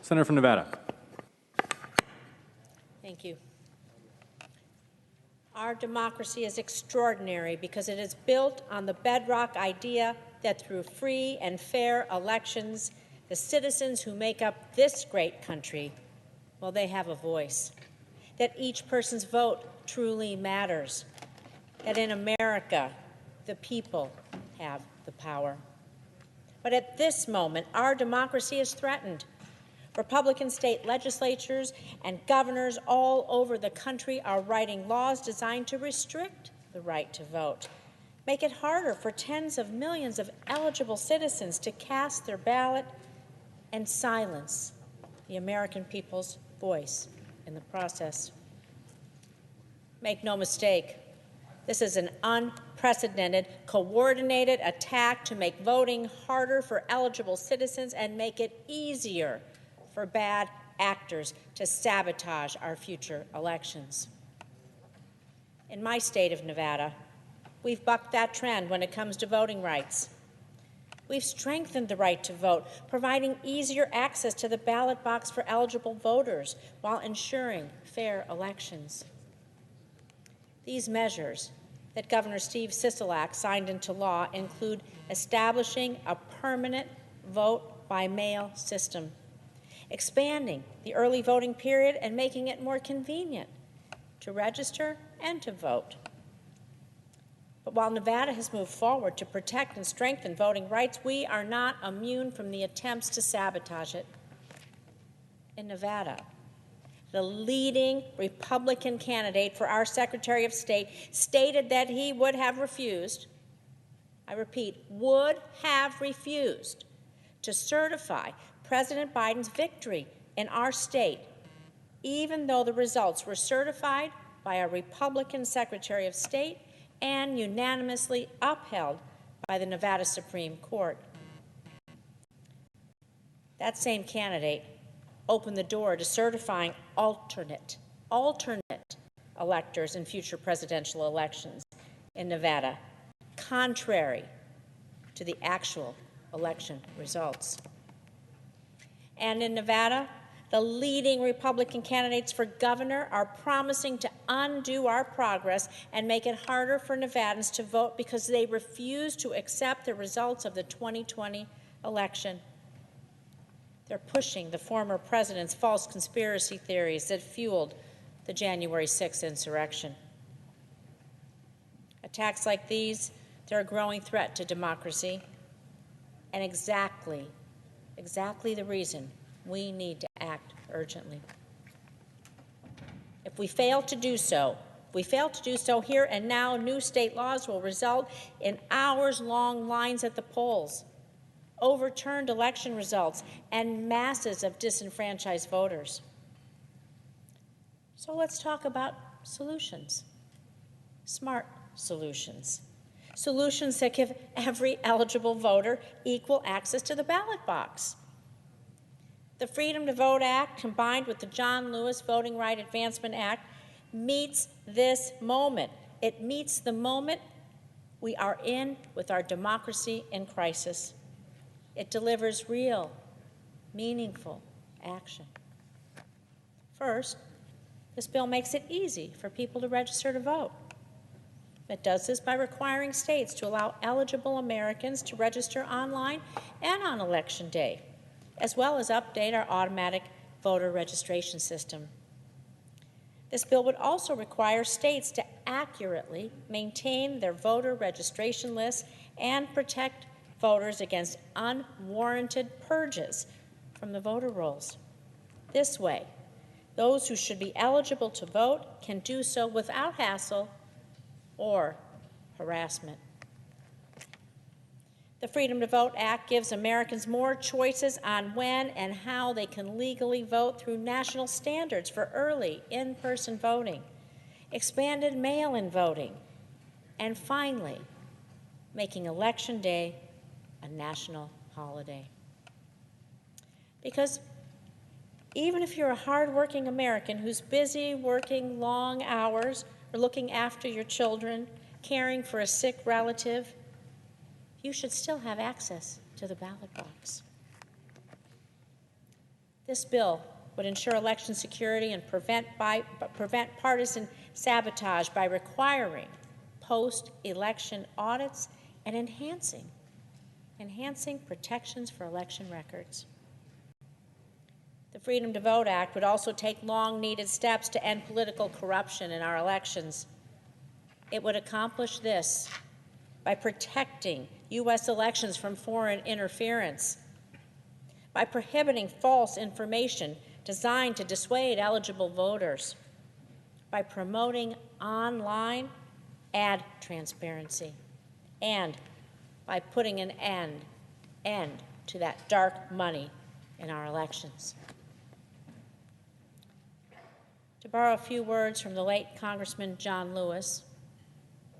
Senator from Nevada. Thank you. Our democracy is extraordinary because it is built on the bedrock idea that through free and fair elections, the citizens who make up this great country, well, they have a voice, that each person's vote truly matters, that in America, the people have the power. But at this moment, our democracy is threatened. Republican state legislatures and governors all over the country are writing laws designed to restrict the right to vote, make it harder for tens of millions of eligible citizens to cast their ballot, and silence the American people's voice in the process. Make no mistake, this is an unprecedented, coordinated attack to make voting harder for eligible citizens and make it easier for bad actors to sabotage our future elections. In my state of Nevada, we've bucked that trend when it comes to voting rights. We've strengthened the right to vote, providing easier access to the ballot box for eligible voters while ensuring fair elections. These measures that Governor Steve Sisolak signed into law include establishing a permanent vote-by-mail system, expanding the early voting period and making it more convenient to register and to vote. But while Nevada has moved forward to protect and strengthen voting rights, we are not immune from the attempts to sabotage it. In Nevada, the leading Republican candidate for our Secretary of State stated that he would have refused, I repeat, would have refused to certify President Biden's victory in our state, even though the results were certified by a Republican Secretary of State and unanimously upheld by the Nevada Supreme Court. That same candidate opened the door to certifying alternate electors in future presidential elections in Nevada, contrary to the actual election results. And in Nevada, the leading Republican candidates for governor are promising to undo our progress and make it harder for Nevadans to vote because they refuse to accept the results of the 2020 election. They're pushing the former president's false conspiracy theories that fueled the January 6th insurrection. Attacks like these, they're a growing threat to democracy, and exactly the reason we need to act urgently. If we fail to do so here and now, new state laws will result in hours-long lines at the polls, overturned election results, and masses of disenfranchised voters. So let's talk about solutions, smart solutions, solutions that give every eligible voter equal access to the ballot box. The Freedom to Vote Act, combined with the John Lewis Voting Right Advancement Act, meets this moment. It meets the moment we are in with our democracy in crisis. It delivers real, meaningful action. First, this bill makes it easy for people to register to vote. It does this by requiring states to allow eligible Americans to register online and on Election Day, as well as update our automatic voter registration system. This bill would also require states to accurately maintain their voter registration lists and protect voters against unwarranted purges from the voter rolls. This way, those who should be eligible to vote can do so without hassle or harassment. The Freedom to Vote Act gives Americans more choices on when and how they can legally vote through national standards for early in-person voting, expanded mail-in voting, and finally, making Election Day a national holiday. Because even if you're a hardworking American who's busy working long hours or looking after your children, caring for a sick relative, you should still have access to the ballot box. This bill would ensure election security and prevent partisan sabotage by requiring post-election audits and enhancing protections for election records. The Freedom to Vote Act would also take long-needed steps to end political corruption in our elections. It would accomplish this by protecting U.S. elections from foreign interference, by prohibiting false information designed to dissuade eligible voters, by promoting online ad transparency, and by putting an end to that dark money in our elections. To borrow a few words from the late Congressman John Lewis,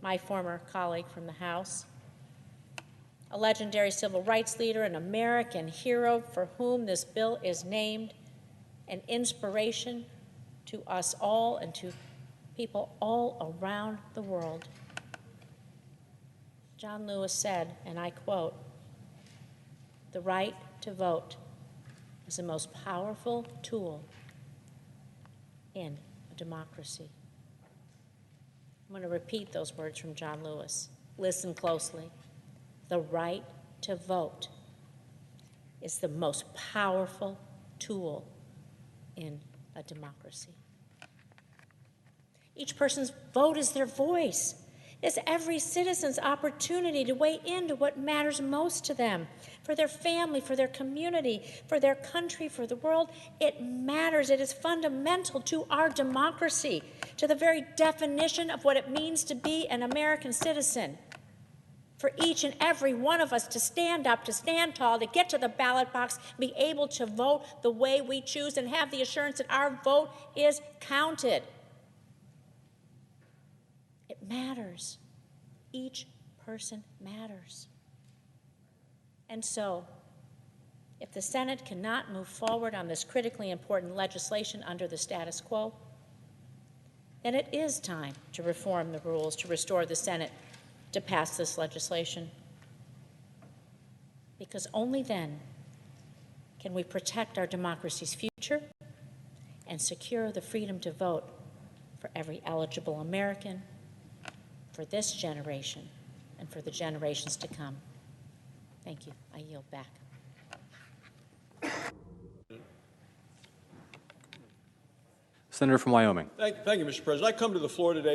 my former colleague from the House, a legendary civil rights leader, an American hero for whom this bill is named, an inspiration to us all and to people all around the world. John Lewis said, and I quote, "The right to vote is the most powerful tool in a democracy." I'm going to repeat those words from John Lewis. Listen closely. The right to vote is the most powerful tool in a democracy. Each person's vote is their voice. It's every citizen's opportunity to weigh into what matters most to them, for their family, for their community, for their country, for the world. It matters. It is fundamental to our democracy, to the very definition of what it means to be an American citizen. For each and every one of us to stand up, to stand tall, to get to the ballot box, be able to vote the way we choose, and have the assurance that our vote is counted. It matters. Each person matters. And so, if the Senate cannot move forward on this critically important legislation under the status quo, then it is time to reform the rules to restore the Senate to pass this legislation. Because only then can we protect our democracy's future and secure the freedom to vote for every eligible American, for this generation, and for the generations to come. Thank you. I yield back. Senator from Wyoming. Thank you, Mr. President. I come to the floor today